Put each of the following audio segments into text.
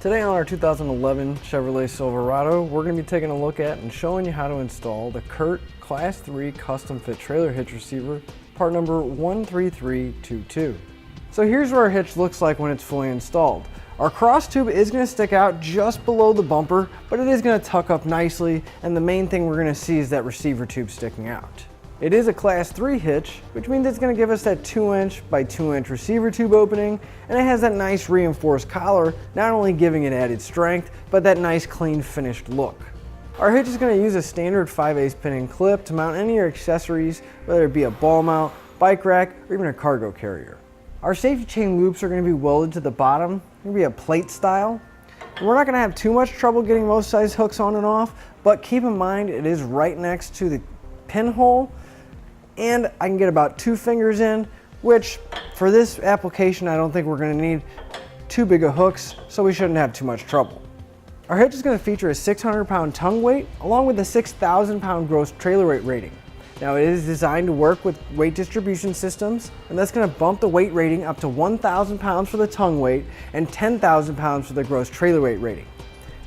Today on our 2011 Chevrolet Silverado, we're going to be taking a look at and showing you how to install the CURT Class 3 Custom Fit Trailer Hitch Receiver, part number 13322. So here's what our hitch looks like when it's fully installed. Our cross tube is going to stick out just below the bumper, but it is going to tuck up nicely, and the main thing we're going to see is that receiver tube sticking out. It is a Class 3 hitch, which means it's going to give us that 2" by 2" receiver tube opening, and it has that nice reinforced collar, not only giving it added strength, but that nice clean finished look. Our hitch is going to use a standard 5/8 pinion clip to mount any of your accessories, whether it be a ball mount, bike rack, or even a cargo carrier. Our safety chain loops are going to be welded to the bottom. They're going to be a plate style. And we're not going to have too much trouble getting most size hooks on and off, but keep in mind it is right next to the pinhole, and I can get about 2 fingers in, which for this application I don't think we're going to need too big of hooks, so we shouldn't have too much trouble. Our hitch is going to feature a 600-pound tongue weight along with a 6,000-pound gross trailer weight rating. Now it is designed to work with weight distribution systems, and that's going to bump the weight rating up to 1,000 pounds for the tongue weight and 10,000 pounds for the gross trailer weight rating.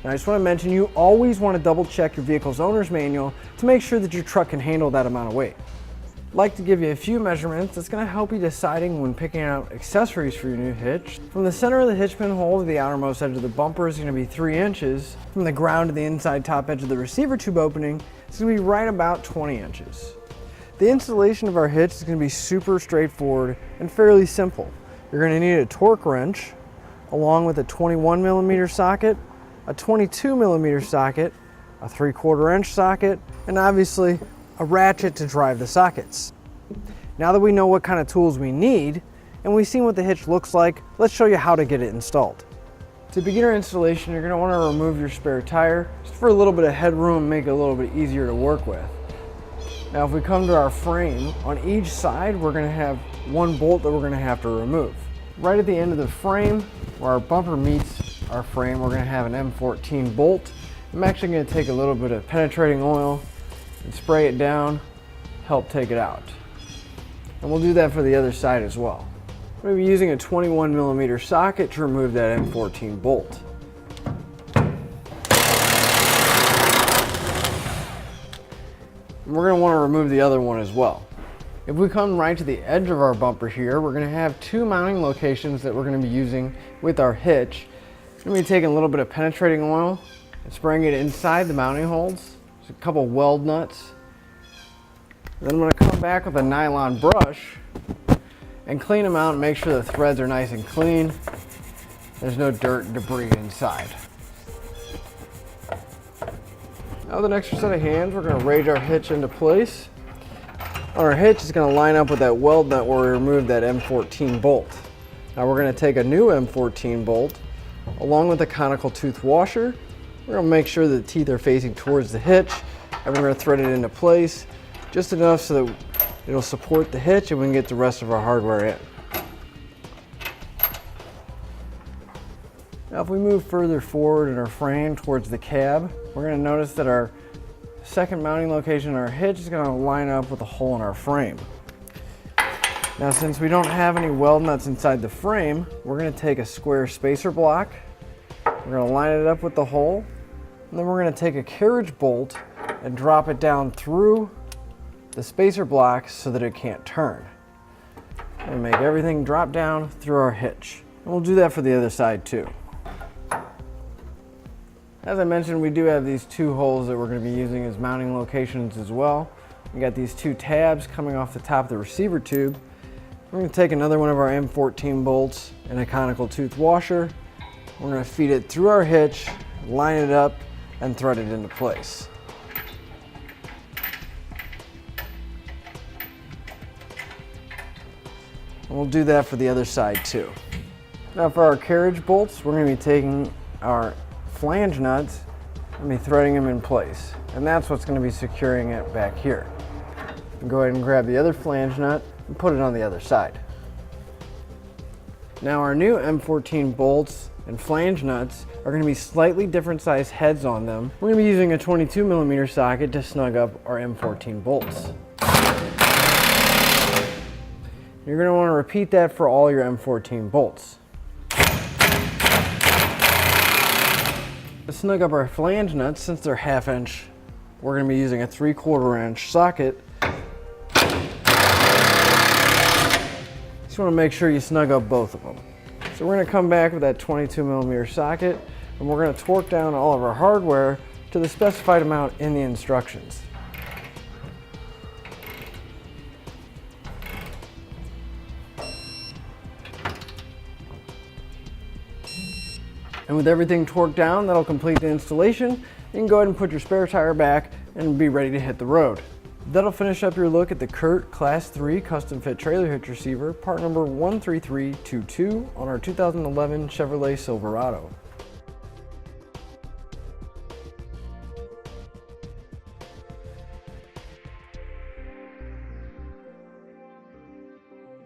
Now I just want to mention, you always want to double check your vehicle's owner's manual to make sure that your truck can handle that amount of weight. I'd like to give you a few measurements that's going to help you deciding when picking out accessories for your new hitch. From the center of the hitch pin hole to the outermost edge of the bumper is going to be 3 inches. From the ground to the inside top edge of the receiver tube opening, it's going to be right about 20 inches. The installation of our hitch is going to be super straightforward and fairly simple. You're going to need a torque wrench along with a 21mm socket, a 22mm socket, a 3/4 inch socket, and obviously a ratchet to drive the sockets. Now that we know what kind of tools we need and we've seen what the hitch looks like, let's show you how to get it installed. To begin our installation, you're going to want to remove your spare tire just for a little bit of headroom and make it a little bit easier to work with. Now if we come to our frame, on each side we're going to have 1 bolt that we're going to have to remove. Right at the end of the frame, where our bumper meets our frame, we're going to have an M14 Bolt. I'm actually going to take a little bit of penetrating oil and spray it down, help take it out. And we'll do that for the other side as well. We're going to be using a 21mm socket to remove that M14 bolt. And we're going to want to remove the other one as well. If we come right to the edge of our bumper here, we're going to have 2 mounting locations that we're going to be using with our hitch. I'm going to be taking a little bit of penetrating oil and spraying it inside the mounting holes. A couple weld nuts. Then I'm going to come back with a nylon brush and clean them out and make sure the threads are nice and clean. There's no dirt and debris inside. Now with an extra set of hands, we're going to raise our hitch into place. Our hitch is going to line up with that weld nut where we removed that M14 bolt. Now we're going to take a new M14 bolt along with a conical tooth washer. We're going to make sure the teeth are facing towards the hitch, and we're going to thread it into place just enough so that it'll support the hitch and we can get the rest of our hardware in. Now if we move further forward in our frame towards the cab, we're going to notice that our second mounting location in our hitch is going to line up with a hole in our frame. Now since we don't have any weld nuts inside the frame, we're going to take a square spacer block. We're going to line it up with the hole. And then we're going to take a carriage bolt and drop it down through the spacer block so that it can't turn. And make everything drop down through our hitch. And we'll do that for the other side too. As I mentioned, we do have these 2 holes that we're going to be using as mounting locations as well. We got these 2 tabs coming off the top of the receiver tube. We're going to take another one of our M14 bolts and a conical tooth washer. We're going to feed it through our hitch, line it up, and thread it into place. And we'll do that for the other side too. Now for our carriage bolts, we're going to be taking our flange nuts and be threading them in place. And that's what's going to be securing it back here. Go ahead and grab the other flange nut and put it on the other side. Now our new M14 bolts and flange nuts are going to be slightly different size heads on them. We're going to be using a 22mm socket to snug up our M14 bolts. You're going to want to repeat that for all your M14 bolts. To snug up our flange nuts, since they're 1/2 inch, we're going to be using a 3/4 inch socket. Just want to make sure you snug up both of them. So we're going to come back with that 22mm socket, and we're going to torque down all of our hardware to the specified amount in the instructions. And with everything torqued down, that'll complete the installation. You can go ahead and put your spare tire back and be ready to hit the road. That'll finish up your look at the CURT Class 3 Custom Fit Trailer Hitch Receiver, part number 13322 on our 2011 Chevrolet Silverado.